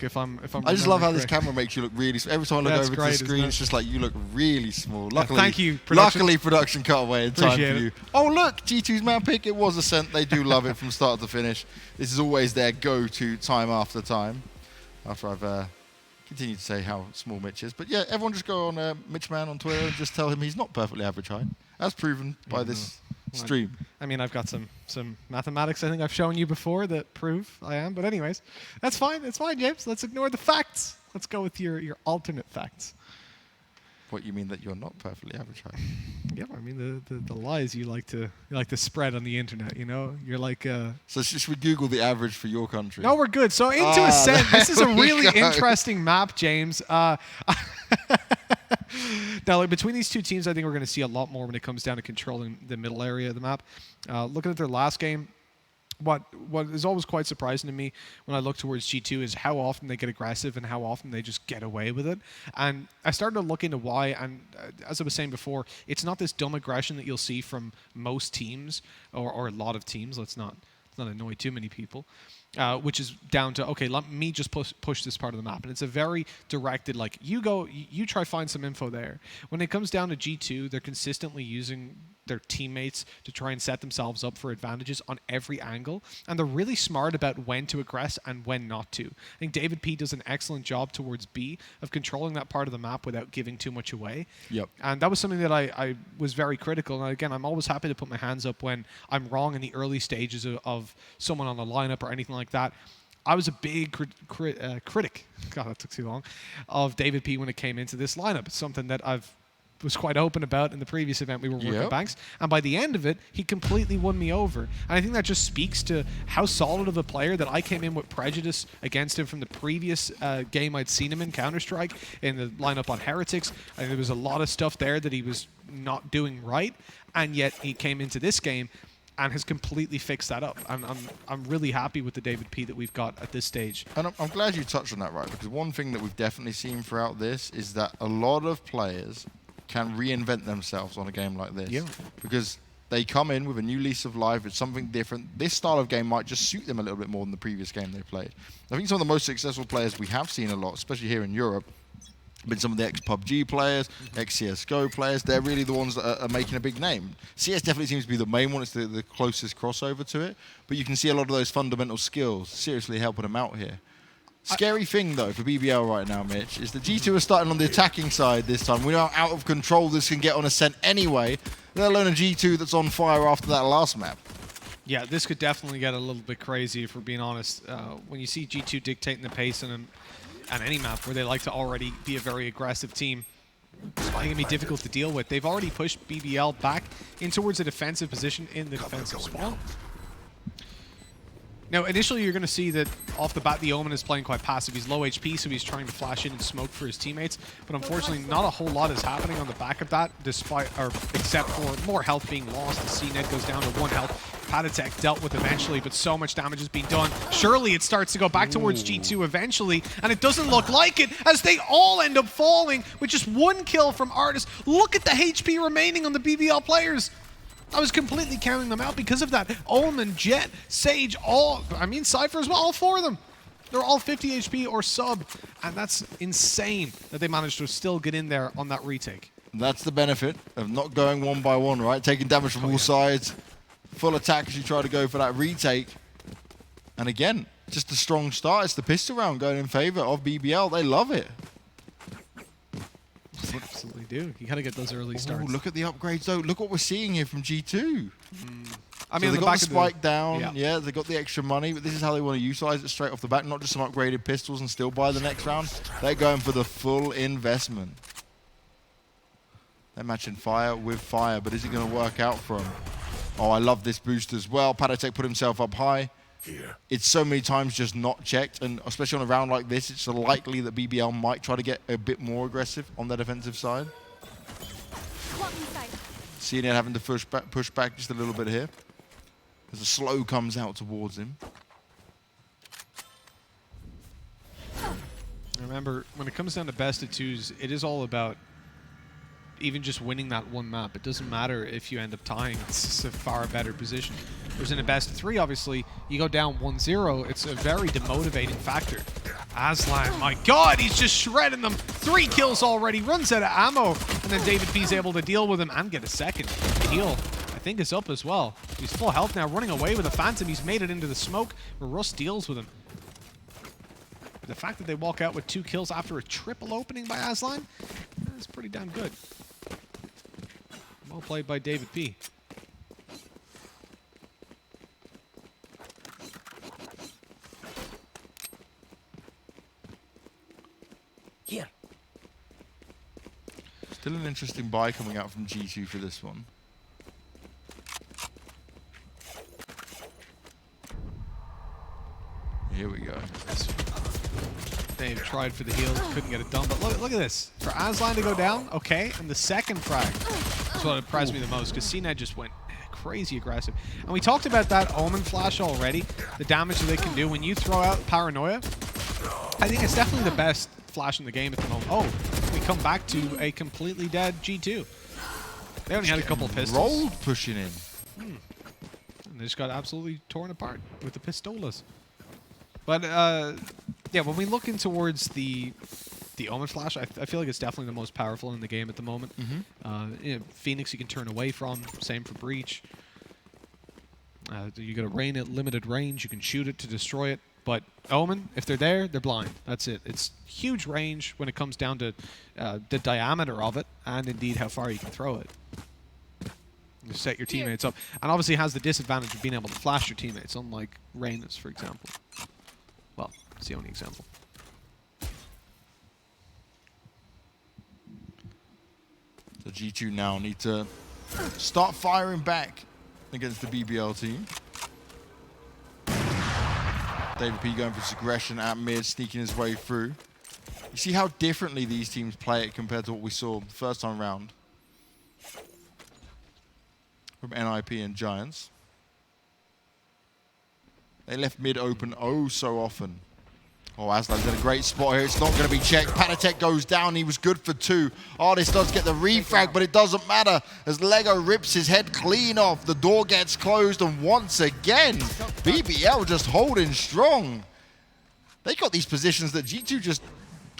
if I'm I just love how this correct. camera makes you look really. Every time I look over to the screen, it's just like you look really small. Luckily, thank you, production. Luckily, production cut away in time Appreciate for you. it. Oh look, G2's map pick. It was Ascent. They do love it from start to finish. This is always their go-to time after time. After I've continued to say how small Mitch is, but yeah, everyone just go on Mitch Man on Twitter and just tell him he's not perfectly average height, as proven by this stream. I mean, I've got some mathematics I think I've shown you before that prove I am. But anyways, that's fine. It's fine, James. Let's ignore the facts. Let's go with your alternate facts. What, you mean that you're not perfectly average height? Yeah, I mean the lies you like to spread on the internet. You know, you're like. So should we Google the average for your country? No, we're good. So into Ascent, this is a really go. interesting map, James. Now, like, between these two teams, I think we're going to see a lot more when it comes down to controlling the middle area of the map. Looking at their last game, what is always quite surprising to me when I look towards G2 is how often they get aggressive and how often they just get away with it. And I started to look into why, and as I was saying before, it's not this dumb aggression that you'll see from most teams or a lot of teams. Let's not annoy too many people. Which is down to, okay, let me just push this part of the map. And it's a very directed, like, you try find some info there. When it comes down to G2, they're consistently using their teammates to try and set themselves up for advantages on every angle. And they're really smart about when to aggress and when not to. I think David P does an excellent job towards B of controlling that part of the map without giving too much away. Yep. And that was something that I was very critical. And again, I'm always happy to put my hands up when I'm wrong in the early stages of someone on the lineup or anything like that. I was a big critic, God, that took too long, of David P when it came into this lineup. It's something that was quite open about in the previous event we were working Banks. And by the end of it, he completely won me over. And I think that just speaks to how solid of a player that I came in with prejudice against him from the previous game I'd seen him in, Counter-Strike, in the lineup on Heretics. I think there was a lot of stuff there that he was not doing right, and yet he came into this game and has completely fixed that up. I'm really happy with the David P that we've got at this stage. And I'm glad you touched on that, right? Because one thing that we've definitely seen throughout this is that a lot of players can reinvent themselves on a game like this. Yeah. Because they come in with a new lease of life. It's something different. This style of game might just suit them a little bit more than the previous game they played. I think some of the most successful players we have seen a lot, especially here in Europe, have been some of the ex-PUBG players, ex-CSGO players. They're really the ones that are making a big name. CS definitely seems to be the main one. It's the closest crossover to it. But you can see a lot of those fundamental skills seriously helping them out here. Scary thing, though, for BBL right now, Mitch, is the G2 are starting on the attacking side this time. We know how out of control this can get on Ascent anyway, let alone a G2 that's on fire after that last map. Yeah, this could definitely get a little bit crazy, if we're being honest. When you see G2 dictating the pace on any map where they like to already be a very aggressive team, it's probably going to be difficult to deal with. They've already pushed BBL back in towards a defensive position in the defensive spawn. Now, initially, you're going to see that off the bat, the Omen is playing quite passive. He's low HP, so he's trying to flash in and smoke for his teammates. But unfortunately, not a whole lot is happening on the back of that, except for more health being lost. The CNED goes down to 1 health. Patatek dealt with eventually, but so much damage has been done. Surely it starts to go back towards G2 eventually, and it doesn't look like it, as they all end up falling with just 1 kill from Artis. Look at the HP remaining on the BBL players. I was completely counting them out because of that. Omen, Jet, Sage, Cypher as well, all 4 of them. They're all 50 HP or sub, and that's insane that they managed to still get in there on that retake. That's the benefit of not going one by one, right? Taking damage from all sides, full attack as you try to go for that retake. And again, just a strong start. It's the pistol round going in favor of BBL. They love it. They absolutely do. You gotta get those early starts. Ooh, look at the upgrades though. Look what we're seeing here from G2. I mean, so they got the spike down. Yeah. Yeah, they got the extra money, but this is how they want to utilize it straight off the bat. Not just some upgraded pistols and still buy the next round. They're going for the full investment. They're matching fire with fire, but is it going to work out for them? Oh, I love this boost as well. Patatek put himself up high. It's so many times just not checked, and especially on a round like this, it's likely that BBL might try to get a bit more aggressive on the defensive side. CNN having to push back just a little bit here as the slow comes out towards him. Remember, when it comes down to best of 2s, it is all about even just winning that one map. It doesn't matter if you end up tying. It's just a far better position. Whereas in a best of 3, obviously, you go down 1-0, it's a very demotivating factor. Aslan, my God, he's just shredding them. 3 kills already, runs out of ammo, and then David P's able to deal with him and get a second. Heal, I think, is up as well. He's full health now, running away with a Phantom. He's made it into the smoke, where Russ deals with him. The fact that they walk out with 2 kills after a triple opening by Aslan is pretty damn good. Well played by David P. Here. Still an interesting buy coming out from G2 for this one. Here we go. Dave tried for the heal, couldn't get it done, but look at this. For Aslan to go down, okay, and the second frag is what impressed me the most, because CNED just went crazy aggressive. And we talked about that Omen flash already, the damage that they can do when you throw out Paranoia. I think it's definitely the best flash in the game at the moment. Oh, we come back to a completely dead G2. They only had a couple of pistols. Rolled pushing in. And they just got absolutely torn apart with the pistolas. But yeah, when we look in towards the Omen flash, I feel like it's definitely the most powerful in the game at the moment. You know, Phoenix you can turn away from, same for Breach. You got a rain at limited range, you can shoot it to destroy it. But Omen, if they're there, they're blind. That's it. It's huge range when it comes down to the diameter of it, and indeed how far you can throw it. You set your teammates up. And obviously has the disadvantage of being able to flash your teammates, unlike Reyna's, for example. Well, it's the only example. So G2 now need to start firing back against the BBL team. David P going for his aggression at mid, sneaking his way through. You see how differently these teams play it compared to what we saw the first time round from NIP and Giants. They left mid open oh so often. Oh, Aslan's in a great spot here. It's not going to be checked. Panatek goes down. He was good for 2. Artist does get the refrag, but it doesn't matter as Lego rips his head clean off. The door gets closed, and once again, BBL just holding strong. They got these positions that G2 just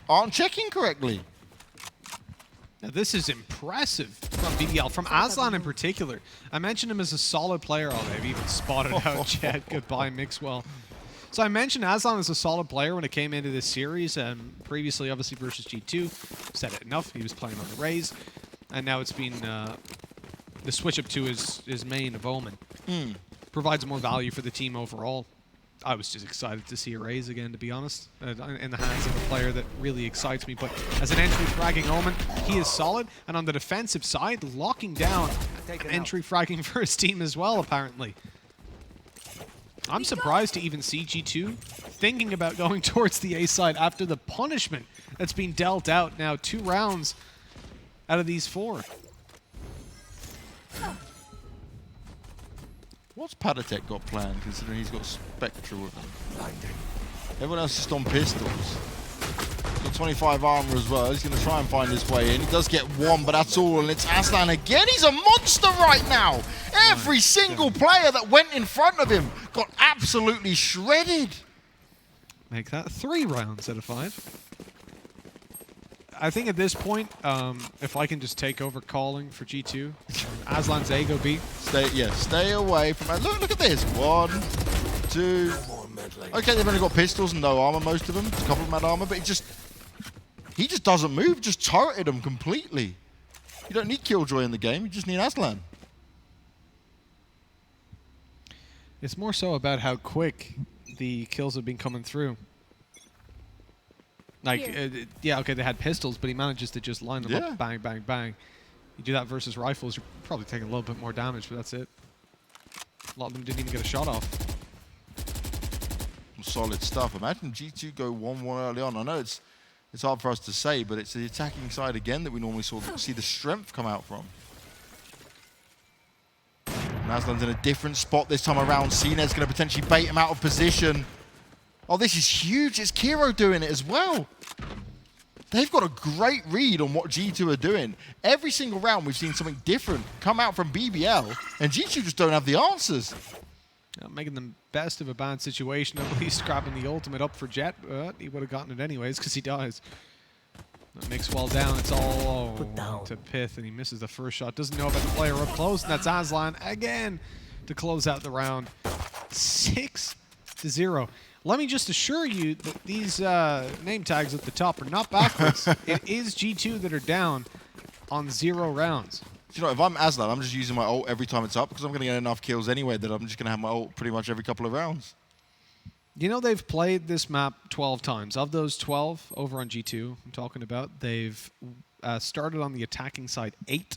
aren't checking correctly. Now, this is impressive from BBL, from Aslan in particular. I mentioned him as a solid player. Oh, they've even spotted out Jet. Goodbye, Mixwell. So I mentioned Aslan as a solid player when it came into this series, and previously, obviously, versus G2. Said it enough. He was playing on the Rays, and now it's been the switch up to his main of Omen. Provides more value for the team overall. I was just excited to see a Rays again, to be honest, in the hands of a player that really excites me. But as an entry fragging Omen, he is solid, and on the defensive side, locking down an entry fragging for his team as well, apparently. I'm surprised to even see G2 thinking about going towards the A side after the punishment that's been dealt out now. 2 rounds out of these 4. What's Panatek got planned, considering he's got Spectra with him? Everyone else is just on pistols. He's got 25 armor as well. He's going to try and find his way in. He does get 1, but that's all. And it's Aslan again. He's a monster right now. Every single player that went in front of him got absolutely shredded. Make that 3 rounds out of 5. I think at this point, if I can just take over calling for G2, Aslan's A, go B. Stay away from it. Look at this. 1, 2. Okay, they've only got pistols and no armor, most of them. A couple of them had armor, but he just doesn't move. Just turreted them completely. You don't need Killjoy in the game. You just need Aslan. It's more so about how quick the kills have been coming through. Like, yeah, okay, they had pistols, but he manages to just line them up, bang, bang, bang. You do that versus rifles, you're probably taking a little bit more damage, but that's it. A lot of them didn't even get a shot off. Solid stuff. Imagine G2 go 1-1 early on. I know it's hard for us to say, but it's the attacking side again that we normally see the strength come out from. Aslan's in a different spot this time around. CNED's going to potentially bait him out of position. Oh, this is huge. It's Kiro doing it as well. They've got a great read on what G2 are doing. Every single round, we've seen something different come out from BBL, and G2 just don't have the answers. Making the best of a bad situation, at least grabbing the ultimate up for Jet, but he would have gotten it anyways because he dies. Mix well down, it's all to Pith, and he misses the first shot. Doesn't know about the player up close, and that's Aslan again to close out the round. 6-0. Let me just assure you that these name tags at the top are not backwards. It is G2 that are down on 0 rounds. You know, if I'm Aslan, I'm just using my ult every time it's up because I'm going to get enough kills anyway that I'm just going to have my ult pretty much every couple of rounds. You know, they've played this map 12 times. Of those 12 over on G2, I'm talking about, they've started on the attacking side 8.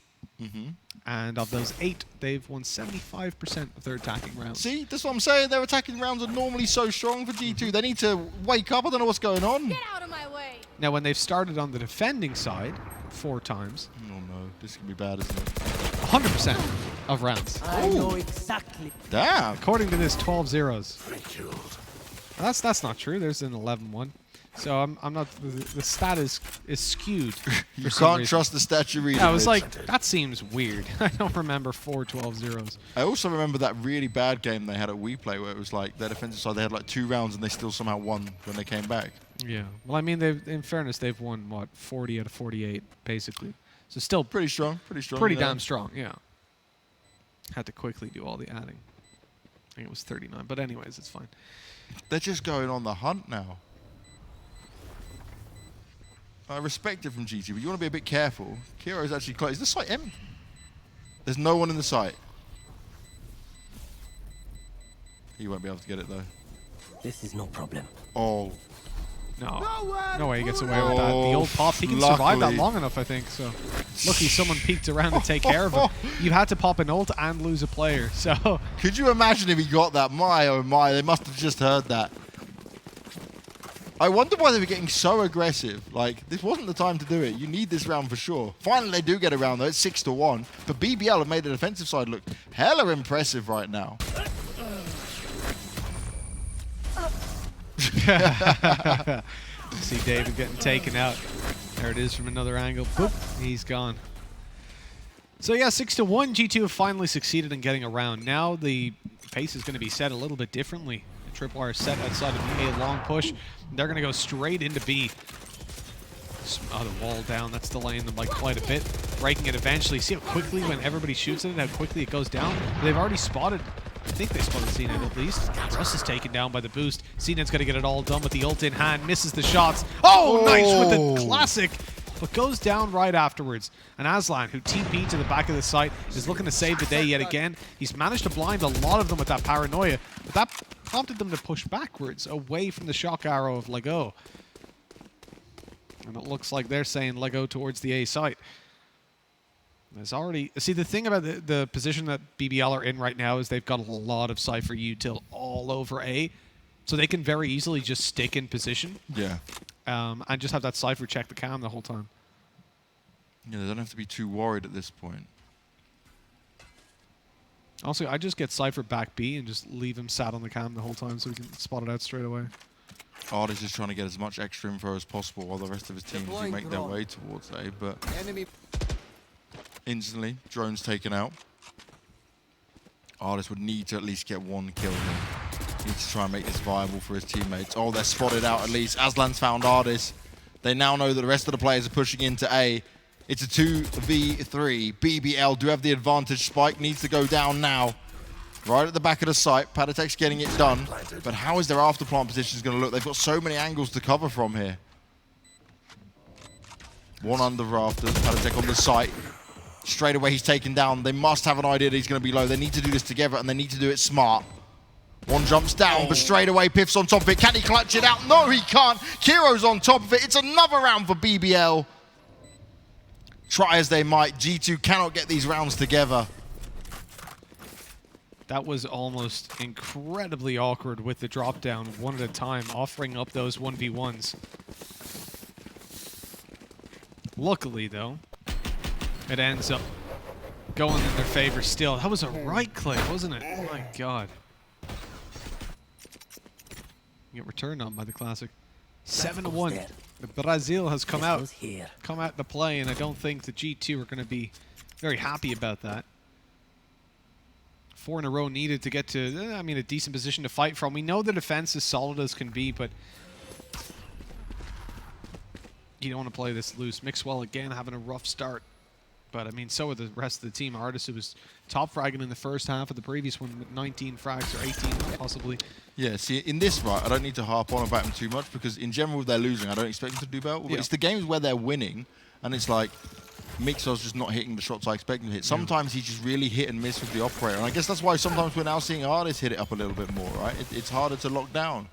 And of those 8, they've won 75% of their attacking rounds. See, that's what I'm saying. Their attacking rounds are normally so strong for G2. They need to wake up. I don't know what's going on. Get out of my way. Now, when they've started on the defending side 4 times. Oh, no. This could be bad, isn't it? 100% of rounds. I know exactly. Damn. According to this, 12 zeros. That's not true. There's an 11-1. So I'm not. The stat is skewed. You can't trust the stat you read. I was like, that seems weird. I don't remember 4 12 zeros. I also remember that really bad game they had at WePlay where it was like their defensive side, they had like 2 rounds and they still somehow won when they came back. Yeah. Well, I mean, in fairness, they've won, what, 40 out of 48, basically. So still Pretty strong. pretty damn strong, yeah. Had to quickly do all the adding. I think it was 39, but anyways, it's fine. They're just going on the hunt now. I respect it from GT, but you want to be a bit careful. Kiro's actually close. Is the site empty? There's no one in the site. He won't be able to get it though. This is no problem. Oh. No way he gets away with that. The old pop, he can survive that long enough, I think. So, lucky someone peeked around to take care of him. You had to pop an ult and lose a player. So, could you imagine if he got that? My, oh my, they must have just heard that. I wonder why they were getting so aggressive. Like, this wasn't the time to do it. You need this round for sure. Finally, they do get a round, though. It's 6-1. But BBL have made the defensive side look hella impressive right now. see David getting taken out. There it is from another angle. Boop, he's gone. So yeah, 6-1. G2 have finally succeeded in getting a round. Now the pace is going to be set a little bit differently. The Tripwire is set outside of the A long push. They're going to go straight into B. Oh, the wall down. That's delaying them like quite a bit. Breaking it eventually. See how quickly when everybody shoots at it, how quickly it goes down? They've already spotted. I think they spotted CNET at least. Russ is taken down by the boost. CNET's going to get it all done with the ult in hand. Misses the shots. Oh, nice with the classic. But goes down right afterwards. And Aslan, who TP'd to the back of the site, is looking to save the day yet again. He's managed to blind a lot of them with that paranoia. But that prompted them to push backwards away from the shock arrow of Lego. And it looks like they're saying Lego towards the A site. There's already... See, the thing about the position that BBL are in right now is they've got a lot of Cypher util all over A. So they can very easily just stick in position. Yeah. And just have that Cypher check the cam the whole time. Yeah, they don't have to be too worried at this point. Also, I just get Cypher back B and just leave him sat on the cam the whole time so we can spot it out straight away. Ard is just trying to get as much extra info as possible while the rest of his teams do make their way towards A, but instantly, drone's taken out. Artist would need to at least get 1 kill here. Needs to try and make this viable for his teammates. Oh, they're spotted out at least. Aslan's found Artist. They now know that the rest of the players are pushing into A. It's a 2v3. BBL do have the advantage. Spike needs to go down now. Right at the back of the site. Patatek's getting it done. But how is their afterplant position going to look? They've got so many angles to cover from here. 1 under rafters. Patatek on the site. Straight away he's taken down. They must have an idea that he's going to be low. They need to do this together and they need to do it smart. 1 jumps down, but straight away Piff's on top of it. Can he clutch it out? No, he can't. Kiro's on top of it. It's another round for BBL. Try as they might, G2 cannot get these rounds together. That was almost incredibly awkward with the drop down 1 at a time, offering up those 1v1s. Luckily, though, it ends up going in their favor still. That was a right click, wasn't it? Oh my god. Get returned on by the classic. 7-1. Brazil has come out to play, and I don't think the G2 are going to be very happy about that. 4 in a row needed to get to, a decent position to fight from. We know the defense is solid as can be, but you don't want to play this loose. Mixwell again having a rough start. But, so are the rest of the team. Artis, who was top fragging in the first half of the previous one with 19 frags, or 18 possibly. Yeah, see, in this, right, I don't need to harp on about them too much because in general, if they're losing, I don't expect them to do well. But it's the games where they're winning, and it's like Mixwell's just not hitting the shots I expect him to hit. Sometimes he's just really hit and miss with the operator. And I guess that's why sometimes we're now seeing Artis hit it up a little bit more, right? It's harder to lock down.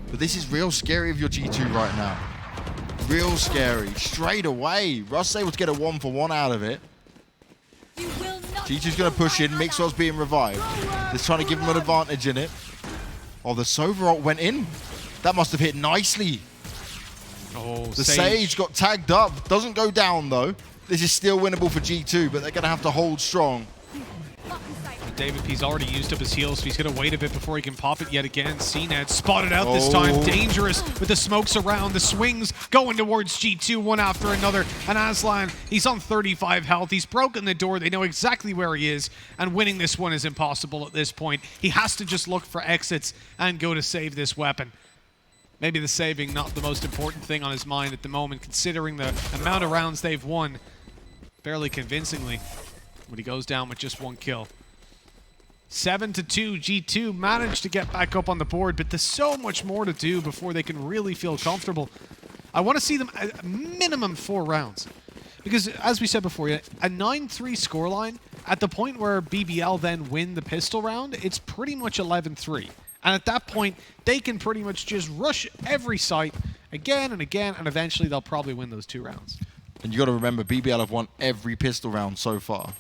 But this is real scary of your G2 right now. Real scary. Straight away. Russ able to get a 1-for-1 out of it. G2's going to push in. Mixwell's being revived. They're trying to give him an advantage in it. Oh, the Sova ult went in. That must have hit nicely. Oh, the Sage got tagged up. Doesn't go down, though. This is still winnable for G2, but they're going to have to hold strong. David P's already used up his heals, so he's going to wait a bit before he can pop it yet again. CNED spotted out this time. Dangerous with the smokes around. The swings going towards G2 one after another. And Aslan, he's on 35 health. He's broken the door. They know exactly where he is. And winning this one is impossible at this point. He has to just look for exits and go to save this weapon. Maybe the saving not the most important thing on his mind at the moment, considering the amount of rounds they've won fairly convincingly. When he goes down with just 1 kill. 7-2, G2 managed to get back up on the board, but there's so much more to do before they can really feel comfortable. I want to see them at minimum 4 rounds. Because, as we said before, a 9-3 scoreline, at the point where BBL then win the pistol round, it's pretty much 11-3. And at that point, they can pretty much just rush every site again and again, and eventually they'll probably win those 2 rounds. And you got to remember, BBL have won every pistol round so far.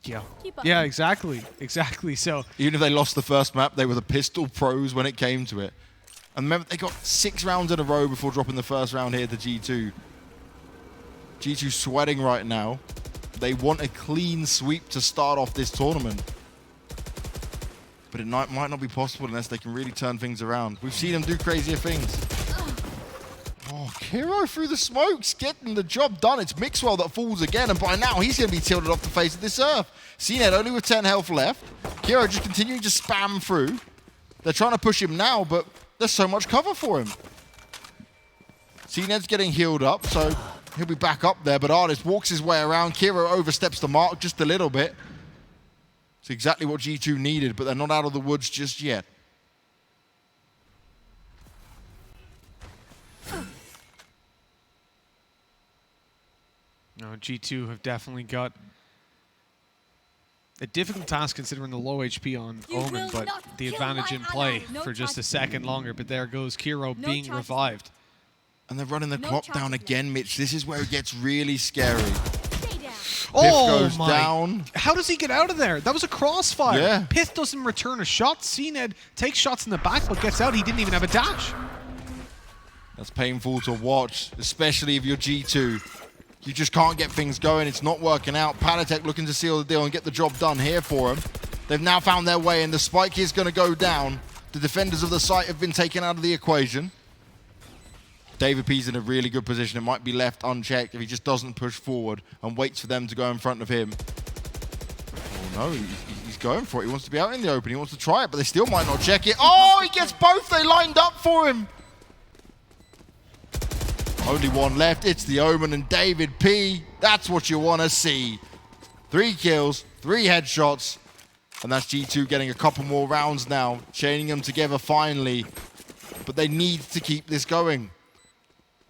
Yeah, exactly. So even if they lost the first map, they were the pistol pros when it came to it. And remember, they got 6 rounds in a row before dropping the first round here to G2. G2 sweating right now. They want a clean sweep to start off this tournament. But it might not be possible unless they can really turn things around. We've seen them do crazier things. Oh, Kiro through the smokes, getting the job done. It's Mixwell that falls again, and by now he's going to be tilted off the face of this earth. CNED only with 10 health left. Kiro just continuing to spam through. They're trying to push him now, but there's so much cover for him. CNED's getting healed up, so he'll be back up there, but Artis walks his way around. Kiro oversteps the mark just a little bit. It's exactly what G2 needed, but they're not out of the woods just yet. No, G2 have definitely got a difficult task considering the low HP on Omen, but the advantage in play for just a second longer. But there goes Kiro being revived. And they're running the clock down again, Mitch. This is where it gets really scary. Oh, goes down. How does he get out of there? That was a crossfire. Yeah. Pith doesn't return a shot. CNED takes shots in the back, but gets out. He didn't even have a dash. That's painful to watch, especially if you're G2. You just can't get things going. It's not working out. Panatek looking to seal the deal and get the job done here for him. They've now found their way, and the spike is going to go down. The defenders of the site have been taken out of the equation. David P's in a really good position. It might be left unchecked if he just doesn't push forward and waits for them to go in front of him. Oh no, he's going for it. He wants to be out in the open. He wants to try it, but they still might not check it. Oh, he gets both. They lined up for him. Only one left. It's the Omen and David P. That's what you want to see. 3 kills, 3 headshots, and that's G2 getting a couple more rounds now, chaining them together finally. But they need to keep this going.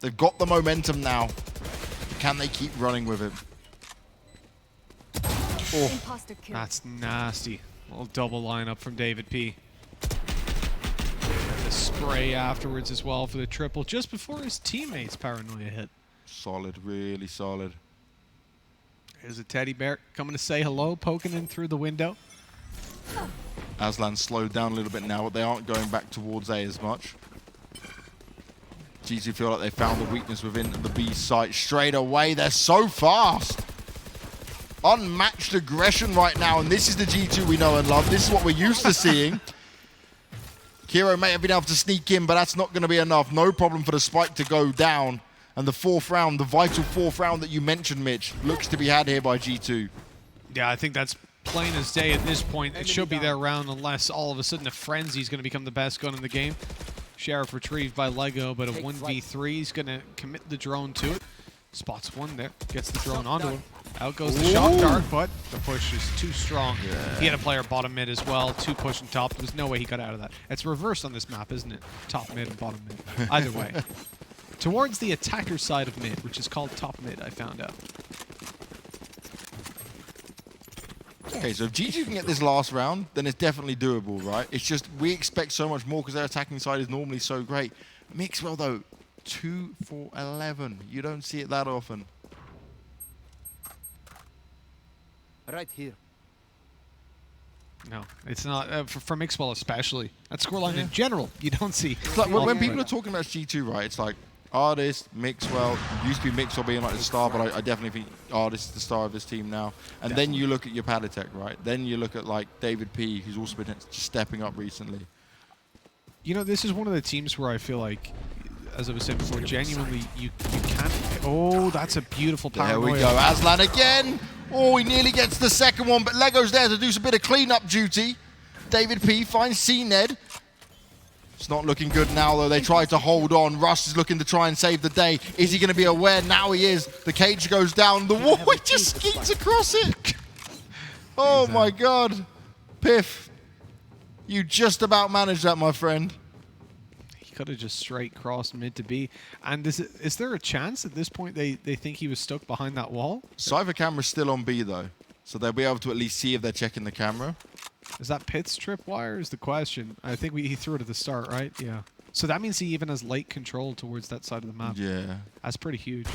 They've got the momentum now. Can they keep running with it? Oh, that's nasty. A little double lineup from David P. The spray afterwards as well for the triple, just before his teammates' paranoia hit. Solid, really solid. Here's a teddy bear coming to say hello, poking in through the window. Aslan slowed down a little bit now, but they aren't going back towards A as much. G2 feel like they found a weakness within the B site straight away. They're so fast. Unmatched aggression right now, and this is the G2 we know and love. This is what we're used to seeing. Kiro may have been able to sneak in, but that's not going to be enough. No problem for the spike to go down. And the 4th round, the vital 4th round that you mentioned, Mitch, looks to be had here by G2. Yeah, I think that's plain as day at this point. It should be their round unless all of a sudden a Frenzy is going to become the best gun in the game. Sheriff retrieved by Lego, but a 1v3 is going to commit the drone to it. Spots one there, gets the drone onto him. Out goes the shock dart, but the push is too strong. Yeah. He had a player bottom mid as well, 2 pushing top. There's no way he got out of that. It's reversed on this map, isn't it? Top mid and bottom mid. Either way. Towards the attacker side of mid, which is called top mid, I found out. Okay, so if GG can get this last round, then it's definitely doable, right? It's just we expect so much more because their attacking side is normally so great. Mixwell, though, 2 for 11. You don't see it that often. Right here. No, it's not. For Mixwell especially. That scoreline in general, you don't see. It's like when people are talking about G2, right, it's like Artist, Mixwell, used to be Mixwell being like the star, but I definitely think Artist is the star of this team now. And then you look at your Paditech, right? Then you look at like David P, who's also been just stepping up recently. You know, this is one of the teams where I feel like, as I was saying before, genuinely you can't. Oh, that's a beautiful paranoia. There we go, Aslan again. Oh, he nearly gets the second one, but Lego's there to do some bit of cleanup duty. David P finds C-Ned. It's not looking good now, though. They tried to hold on. Russ is looking to try and save the day. Is he going to be aware? Now he is. The cage goes down. The wall, he just skeets across it. Oh, my God. Piff, you just about managed that, my friend. He could have just straight crossed mid to B. And is there a chance at this point they think he was stuck behind that wall? Cypher camera's still on B, though. So they'll be able to at least see if they're checking the camera. Is that Pitts tripwire is the question. I think he threw it at the start, right? Yeah. So that means he even has light control towards that side of the map. Yeah. That's pretty huge.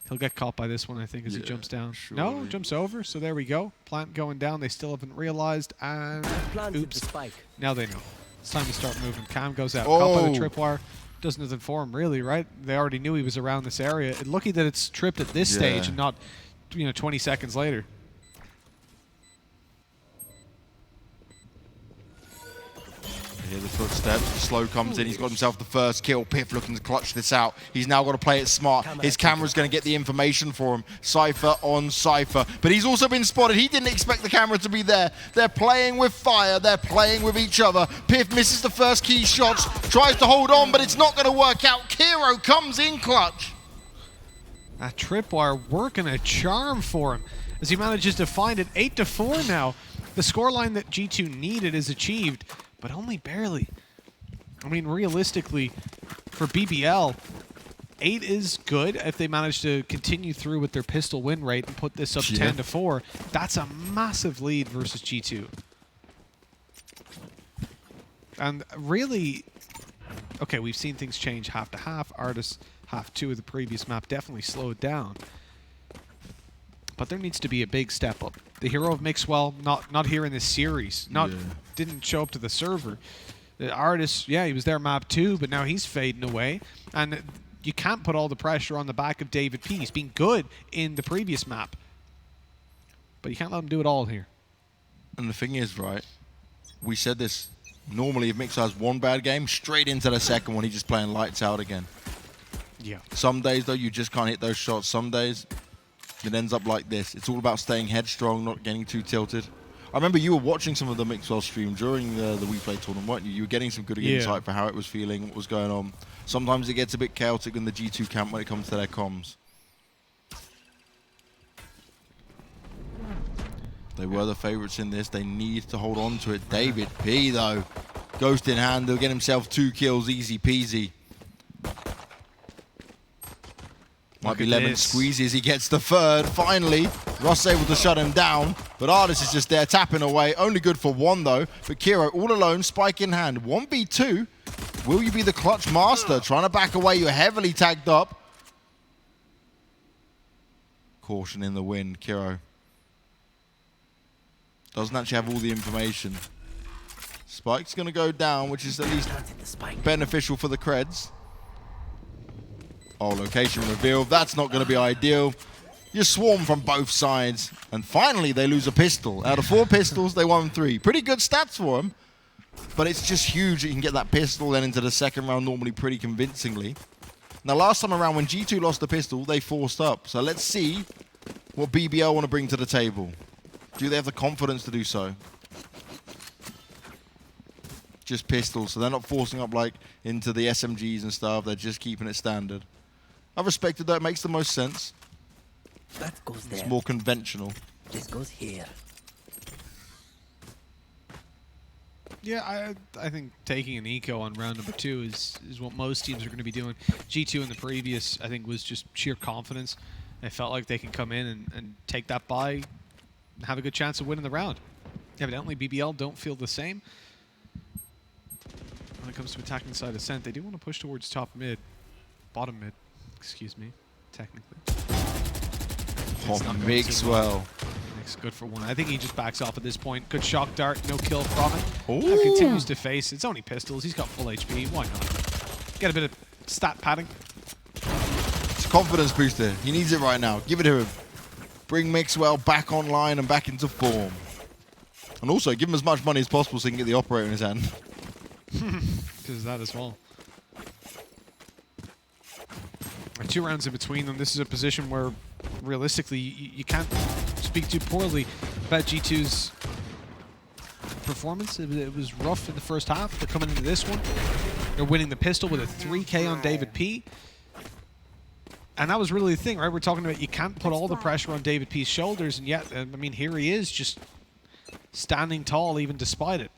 He'll get caught by this one, I think, as he jumps down. Surely. No, jumps over. So there we go. Plant going down. They still haven't realized. And oops. Now they know. It's time to start moving. Cam goes out. Caught by the tripwire. Does nothing for him, really, right? They already knew he was around this area. Lucky that it's tripped at this stage and not, 20 seconds later. Hear the footsteps. Slow comes in. He's got himself the first kill. Piff looking to clutch this out. He's now got to play it smart. His camera's going to get the information for him. Cypher on Cypher. But he's also been spotted. He didn't expect the camera to be there. They're playing with fire. They're playing with each other. Piff misses the first key shots. Tries to hold on, but it's not going to work out. Kiro comes in clutch. That tripwire working a charm for him as he manages to find it. 8-4 now. The scoreline that G2 needed is achieved, but only barely. I mean, realistically, for BBL, 8 is good if they manage to continue through with their pistol win rate and put this up 10-4. That's a massive lead versus G2. And really, okay, we've seen things change half to half. Artists half 2 of the previous map definitely slowed down. But there needs to be a big step up. The hero of Mixwell, not here in this series. Didn't show up to the server. The Artist, he was there map 2, but now he's fading away. And you can't put all the pressure on the back of David P. He's been good in the previous map. But you can't let him do it all here. And the thing is, right, we said this, normally if Mixwell has one bad game, straight into the second one, he's just playing lights out again. Yeah. Some days, though, you just can't hit those shots. Some days, it ends up like this. It's all about staying headstrong, not getting too tilted. I remember you were watching some of the Mixwell stream during the WePlay tournament, weren't you? You were getting some good insight for how it was feeling, what was going on. Sometimes it gets a bit chaotic in the G2 camp when it comes to their comms. They were the favourites in this. They need to hold on to it. David P, though, ghost in hand. He'll get himself 2 kills, easy peasy. Might be lemon squeezy as he gets the third. Finally, Ross able to shut him down, but Artist is just there tapping away. Only good for 1 though. But Kiro all alone, spike in hand. 1v2. Will you be the clutch master? Trying to back away. You're heavily tagged up. Caution in the wind, Kiro. Doesn't actually have all the information. Spike's going to go down, which is at least beneficial for the creds. Oh, location revealed. That's not going to be ideal. You swarm from both sides. And finally, they lose a pistol. Out of 4 pistols, they won 3. Pretty good stats for them. But it's just huge that you can get that pistol then into the second round normally pretty convincingly. Now, last time around, when G2 lost the pistol, they forced up. So let's see what BBL want to bring to the table. Do they have the confidence to do so? Just pistols, so they're not forcing up like into the SMGs and stuff. They're just keeping it standard. I've respected that. It makes the most sense. That goes there. It's more conventional. This goes here. Yeah, I think taking an eco on round number 2 is what most teams are going to be doing. G2 in the previous, I think, was just sheer confidence. They felt like they could come in and take that buy and have a good chance of winning the round. Evidently, BBL don't feel the same. When it comes to attacking side Ascent, they do want to push towards top mid. Bottom mid, excuse me, technically. Oh, Mixwell. Mix good for one. I think he just backs off at this point. Good shock dart, no kill from it. Ooh. Continues to face. It's only pistols. He's got full HP. Why not? Get a bit of stat padding. It's a confidence booster. He needs it right now. Give it to him. Bring Mixwell back online and back into form. And also, give him as much money as possible so he can get the operator in his hand. Because of that as well. 2 rounds in between them. This is a position where, realistically, you can't speak too poorly about G2's performance. It was rough in the first half. They're coming into this one. They're winning the pistol with a 3K on David P. And that was really the thing, right? We're talking about you can't put all the pressure on David P's shoulders, and yet, I mean, here he is just standing tall even despite it.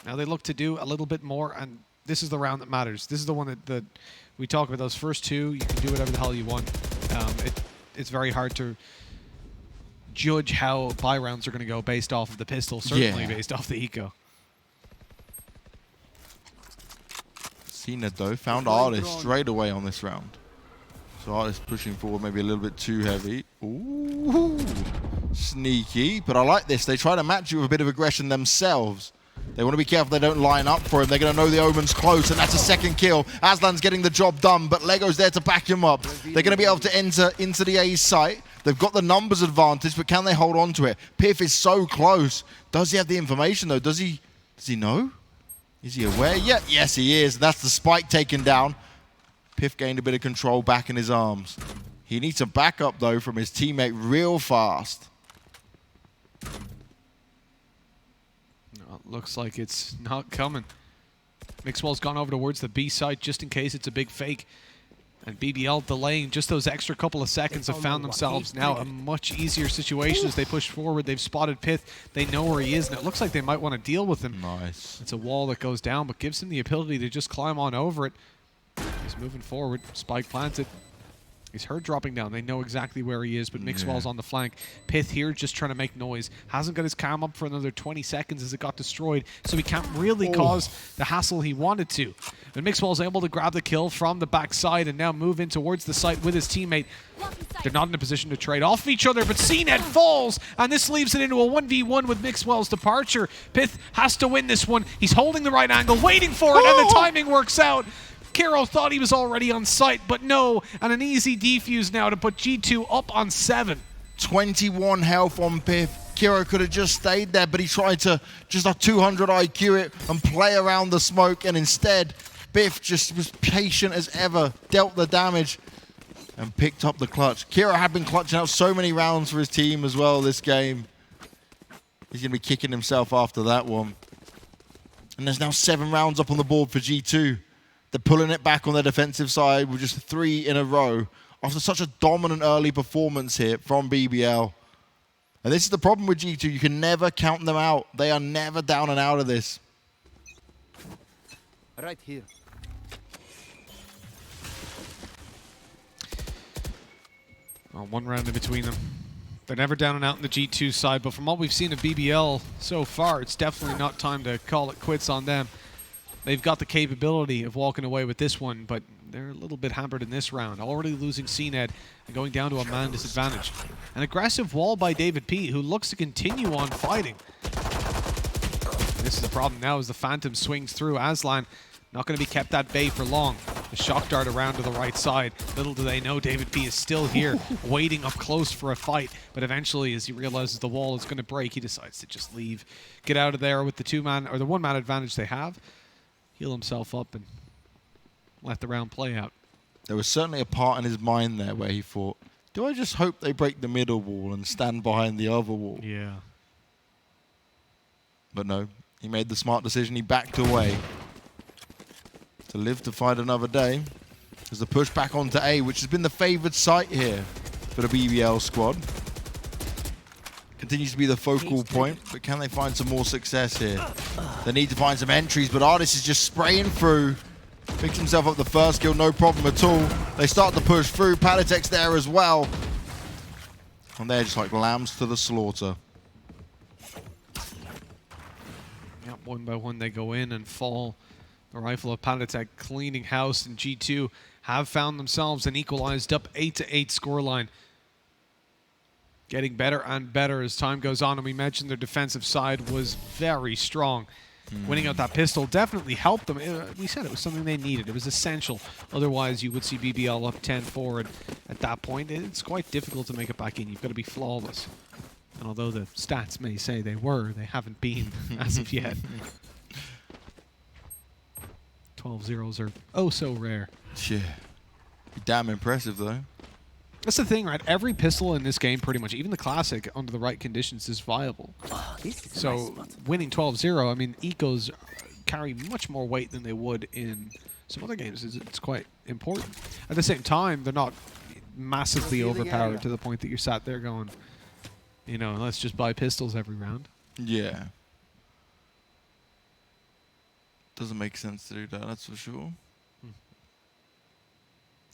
Now they look to do a little bit more, and this is the round that matters. This is the one that we talk about. Those first 2, you can do whatever the hell you want. It's very hard to judge how buy rounds are going to go based off of the pistol, certainly based off the eco. Cena, though, found Artist straight away on this round. So Artist pushing forward maybe a little bit too heavy. Ooh, sneaky. But I like this. They try to match you with a bit of aggression themselves. They want to be careful they don't line up for him. They're going to know the Omen's close, and that's a second kill. Aslan's getting the job done, but Lego's there to back him up. They're going to be able to enter into the A's site. They've got the numbers advantage, but can they hold on to it? Piff is so close. Does he have the information, though? Does he know? Is he aware yet? Yes, he is. That's the spike taken down. Piff gained a bit of control back in his arms. He needs a backup, though, from his teammate real fast. Looks like it's not coming. Mixwell's gone over towards the B side just in case it's a big fake. And BBL delaying just those extra couple of seconds have found themselves now a much easier situation as they push forward. They've spotted Pith. They know where he is, and it looks like they might want to deal with him. Nice. It's a wall that goes down, but gives him the ability to just climb on over it. He's moving forward. Spike planted. He's heard dropping down. They know exactly where he is, but Mixwell's on the flank. Pith here just trying to make noise. Hasn't got his cam up for another 20 seconds as it got destroyed, so he can't really cause the hassle he wanted to. But Mixwell's able to grab the kill from the backside and now move in towards the site with his teammate. They're not in a position to trade off each other, but CNED falls, and this leaves it into a 1v1 with Mixwell's departure. Pith has to win this one. He's holding the right angle, waiting for it, and the timing works out. Kiro thought he was already on site, but no, and an easy defuse now to put G2 up on 7. 21 health on Piff. Kiro could have just stayed there, but he tried to just a 200 IQ it and play around the smoke, and instead, Biff just was patient as ever, dealt the damage, and picked up the clutch. Kiro had been clutching out so many rounds for his team as well this game. He's going to be kicking himself after that one. And there's now 7 rounds up on the board for G2. They're pulling it back on their defensive side with just 3 in a row after such a dominant early performance here from BBL. And this is the problem with G2. You can never count them out. They are never down and out of this. Right here. Well, 1 round in between them. They're never down and out in the G2 side, but from what we've seen of BBL so far, it's definitely not time to call it quits on them. They've got the capability of walking away with this one, but they're a little bit hampered in this round. Already losing CNED and going down to a man disadvantage. An aggressive wall by David P, who looks to continue on fighting. And this is the problem now as the Phantom swings through. Aslan not going to be kept at bay for long. The shock dart around to the right side. Little do they know David P is still here, waiting up close for a fight. But eventually, as he realizes the wall is going to break, he decides to just leave. Get out of there with the 2-man or the 1-man advantage they have. Heal himself up and let the round play out. There was certainly a part in his mind there where he thought, Do I just hope they break the middle wall and stand behind the other wall? Yeah. But no, he made the smart decision. He backed away to live to fight another day. There's the push back onto A, which has been the favored site here for the BBL squad. Continues to be the focal point, but can they find some more success here? They need to find some entries, but Artis is just spraying through. Picks himself up the first kill, no problem at all. They start to push through. Palitek's there as well. And they're just like lambs to the slaughter. Yeah, one by one they go in and fall. The rifle of Palitek cleaning house, and G2 have found themselves an equalized up 8-8 scoreline. Getting better and better as time goes on, and we mentioned their defensive side was very strong. Winning out that pistol definitely helped them. We said it was something they needed. It was essential. Otherwise, you would see BBL up 10-4, and at that point, it's quite difficult to make it back in. You've got to be flawless. And although the stats may say they were, they haven't been as of yet. 12-0s are oh so rare. Yeah. Damn impressive, though. That's the thing, right? Every pistol in this game, pretty much, even the classic, under the right conditions, is viable. Oh, this is a So nice spot. winning 12-0, I mean, ecos carry much more weight than they would in some other games. It's quite important. At the same time, they're not massively overpowered to the point that you're sat there going, you know, let's just buy pistols every round. Yeah. Doesn't make sense to do that, that's for sure.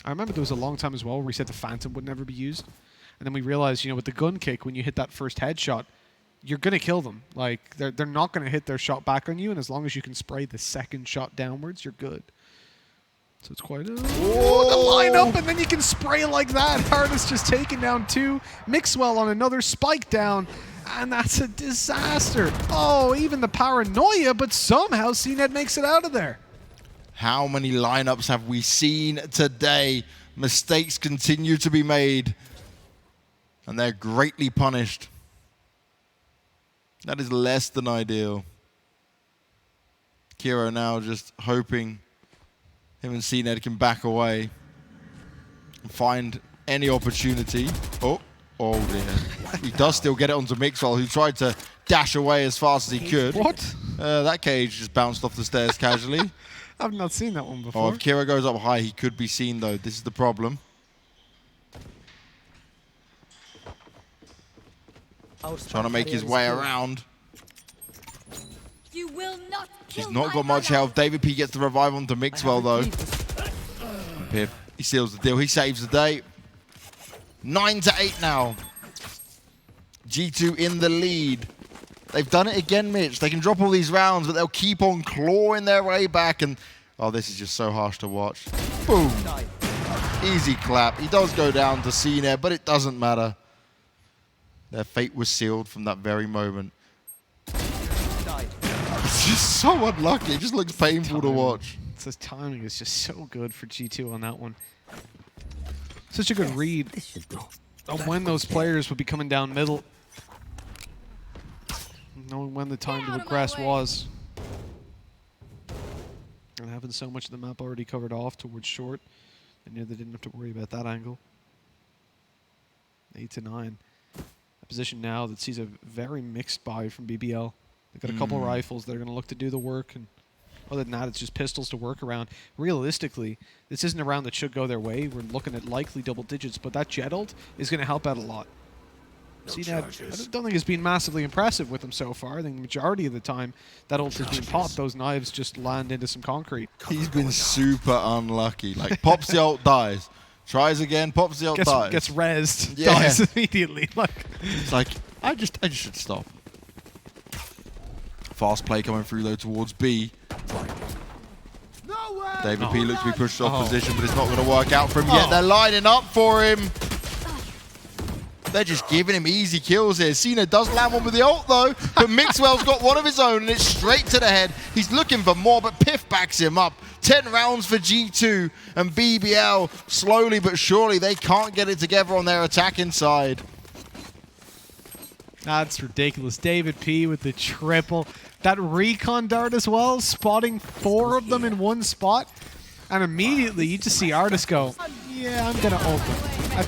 I remember there was a long time as well where we said the Phantom would never be used. And then we realized, you know, with the gun kick, when you hit that first headshot, you're going to kill them. Like, they're not going to hit their shot back on you, and as long as you can spray the second shot downwards, you're good. So it's quite a... Oh, the lineup, and then you can spray like that. Artis just taking down 2. Mixwell on another spike down, and that's a disaster. Oh, even the paranoia, but somehow CNED makes it out of there. How many lineups have we seen today? Mistakes continue to be made, and they're greatly punished. That is less than ideal. Kiro now just hoping him and CNED can back away and find any opportunity. Oh dear. He does still get it onto Mixwell, who tried to dash away as fast as he could. What? That cage just bounced off the stairs casually. I've not seen that one before. Oh, if Kira goes up high, he could be seen, though. This is the problem. Trying to make his way around. You will not kill He's not my got much ally. health. David P gets the revive onto Mixwell, though. Pip, he seals the deal. He saves the day. 9-8 now. G2 in the lead. They've done it again, Mitch. They can drop all these rounds, but they'll keep on clawing their way back. And oh, this is just so harsh to watch. Boom. Easy clap. He does go down to CNED, but it doesn't matter. Their fate was sealed from that very moment. It's just so unlucky. It just looks painful to watch. The timing is just so good for G2 on that one. Such a good read This should do. of when those players would be coming down middle. Knowing when the time Get to out of my regress way. was. And having so much of the map already covered off towards short. They knew they didn't have to worry about that angle. 8-9. A position now that sees a very mixed buy from BBL. They've got a couple of rifles that are going to look to do the work, and other than that, it's just pistols to work around. Realistically, this isn't a round that should go their way. We're looking at likely double digits, but that jet ult is going to help out a lot. CNED, I don't think it's been massively impressive with them so far. I think the majority of the time that ult has been popped, those knives just land into some concrete. He's been super unlucky. Like, pops the ult, dies. Tries again, pops the ult, dies. Gets rezzed, Yeah. dies immediately. Like, It's like, I just should stop. Fast play coming through, though, towards B. David P looks to be pushed off position, but it's not going to work out for him yet. They're lining up for him. They're just giving him easy kills here. Cena does land one with the ult, though, but Mixwell's got one of his own, and it's straight to the head. He's looking for more, but Piff backs him up. 10 rounds for G2, and BBL, slowly but surely, they can't get it together on their attacking side. that's ridiculous. David P with the triple. That recon dart as well, spotting 4 of them in one spot. And immediately you just see Artis go, yeah, I'm going to ult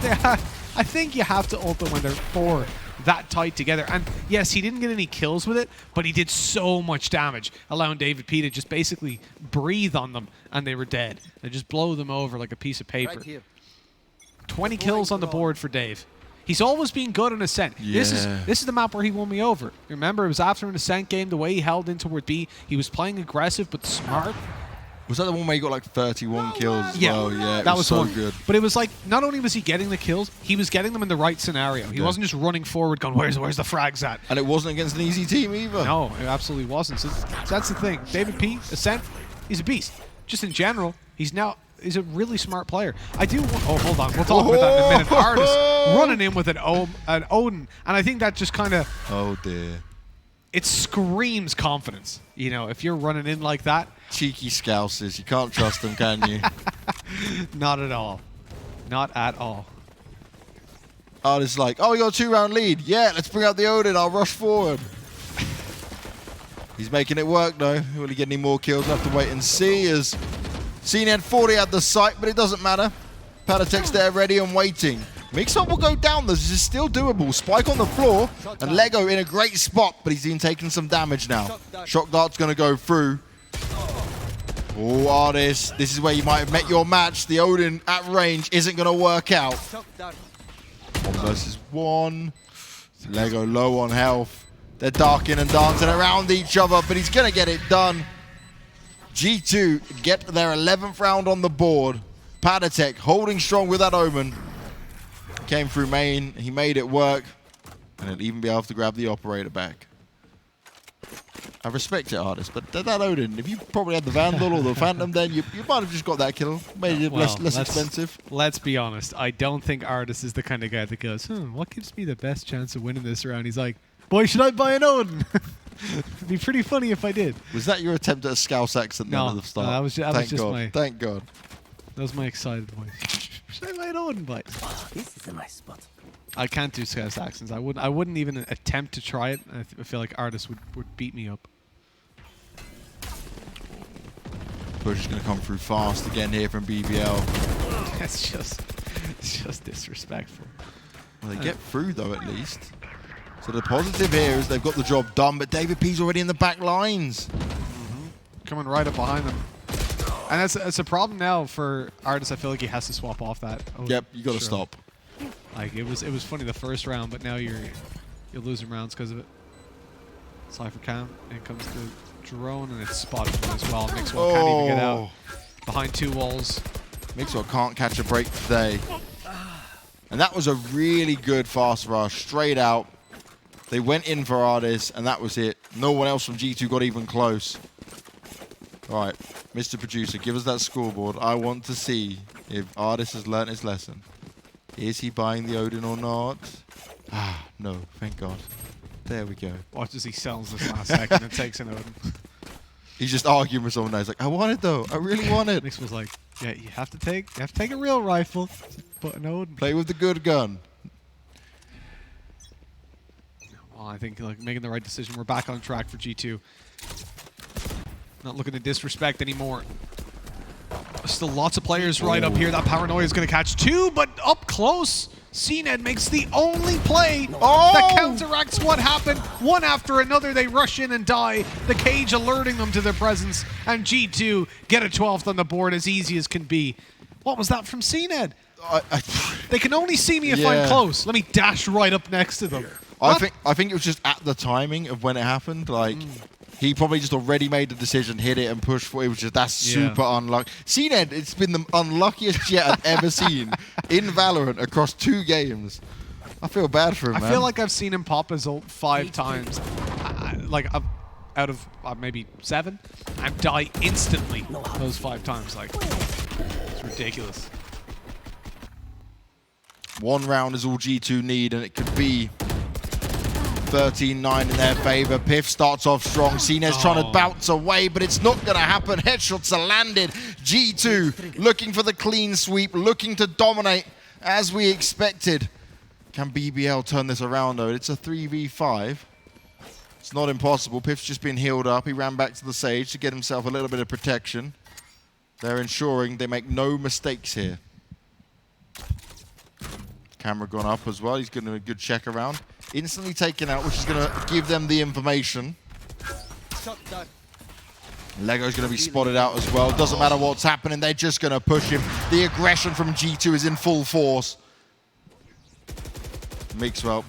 them. I think you have to ult them when they're four that tight together. And yes, he didn't get any kills with it, but he did so much damage, allowing David P to just basically breathe on them, and they were dead. They just blow them over like a piece of paper. 20 kills on the board for Dave. He's always been good in Ascent. Yeah. This is the map where he won me over. Remember, it was after an Ascent game, the way he held in toward B, he was playing aggressive but smart. Was that the one where he got like 31 kills as well? Yeah, that was so one. good. But it was like, not only was he getting the kills, he was getting them in the right scenario. He wasn't just running forward going, where's the frags at? And it wasn't against an easy team either. No, it absolutely wasn't. So that's the thing. David P, Ascent, he's a beast. Just in general, he's a really smart player. I do. Oh, hold on. We'll talk about that in a minute. Artist running in with an Odin, and I think that just kind of. Oh dear. It screams confidence. You know, if you're running in like that. Cheeky scousers. You can't trust them, can you? Not at all. Not at all. Artist's like, oh, we got a 2-round lead. Yeah, let's bring out the Odin. I'll rush forward. He's making it work though. Will he get any more kills? We'll have to wait and see. As CNED 40 at the site, but it doesn't matter. Patatek's there ready and waiting. Mix-up will go down. This is still doable. Spike on the floor, and Lego in a great spot, but he's been taking some damage now. Shock Dart's going to go through. Oh, Artist, this is where you might have met your match. The Odin at range isn't going to work out. 1 versus 1. Lego low on health. They're darking and dancing around each other, but he's going to get it done. G2 get their 11th round on the board. Patatek holding strong with that Omen. Came through main, he made it work, and he'll even be able to grab the operator back. I respect it, Artist, but that Odin, if you probably had the Vandal or the Phantom, then you might have just got that kill. Made it less expensive. Let's be honest. I don't think Artist is the kind of guy that goes, what gives me the best chance of winning this round? He's like, boy, should I buy an Odin? It'd be pretty funny if I did. Was that your attempt at a Scouse accent no, at the start? No, that was just my... Thank God. That was my excited voice. Should I buy an Odin bite? This is a nice spot. I can't do Scouse accents. I wouldn't even attempt to try it. I feel like Artist would beat me up. Push is going to come through fast again here from BBL. It's just disrespectful. Well, they get through though at least. So the positive here is they've got the job done, but David P's already in the back lines. Coming right up behind them. And that's a problem now for Artist. I feel like he has to swap off that. Yep, you got to stop. Like it was funny the first round, but now you're losing rounds because of it. Cypher cam, and comes the drone, and it's spotted as well. Mixwell can't even get out behind 2 walls. Mixwell can't catch a break today. And that was a really good fast rush, straight out. They went in for Artist, and that was it. No one else from G2 got even close. All right, Mr. Producer, give us that scoreboard. I want to see if Artist has learnt his lesson. Is he buying the Odin or not? Ah, no, thank God. There we go. Watch as he sells this last second and takes an Odin. He's just arguing with someone now. He's like, I want it though. I really want it. Nix was like, yeah, you have to take a real rifle, but an Odin. Play with the good gun. Well, I think like making the right decision. We're back on track for G2. Not looking to disrespect anymore. Still lots of players right up here. That Paranoia is going to catch 2, but up close. CNED makes the only play that counteracts what happened. One after another, they rush in and die. The cage alerting them to their presence. And G2 get a 12th on the board as easy as can be. What was that from CNED? They can only see me if I'm close. Let me dash right up next to them. I think it was just at the timing of when it happened. Like, he probably just already made the decision, hit it, and pushed for it. It was just, that's super unlucky. CNED, it's been the unluckiest jet I've ever seen in Valorant across 2 games. I feel bad for him, man. I feel like I've seen him pop his ult 5 times. Like, out of maybe 7, and die instantly those 5 times. Like, it's ridiculous. 1 round is all G2 need, and it could be 13-9 in their favor. Piff starts off strong. CNED's trying to bounce away, but it's not going to happen. Headshots are landed. G2 looking for the clean sweep, looking to dominate as we expected. Can BBL turn this around, though? It's a 3v5. It's not impossible. Piff's just been healed up. He ran back to the Sage to get himself a little bit of protection. They're ensuring they make no mistakes here. Camera gone up as well. He's getting a good check around. Instantly taken out, which is going to give them the information. Lego's going to be spotted out as well. Doesn't matter what's happening. They're just going to push him. The aggression from G2 is in full force. Mixwell.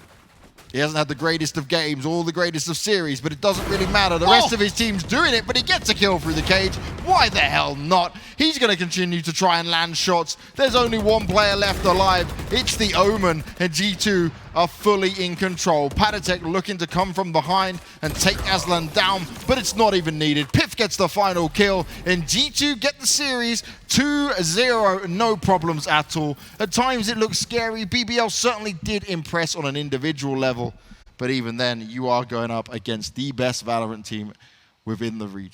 He hasn't had the greatest of games or the greatest of series, but it doesn't really matter. The rest of his team's doing it, but he gets a kill through the cage. Why the hell not? He's going to continue to try and land shots. There's only one player left alive. It's the Omen, and G2 are fully in control. Patatek looking to come from behind and take Aslan down, but it's not even needed. Piff gets the final kill, and G2 get the series 2-0. No problems at all. At times it looks scary. BBL certainly did impress on an individual level, but even then, you are going up against the best Valorant team within the region.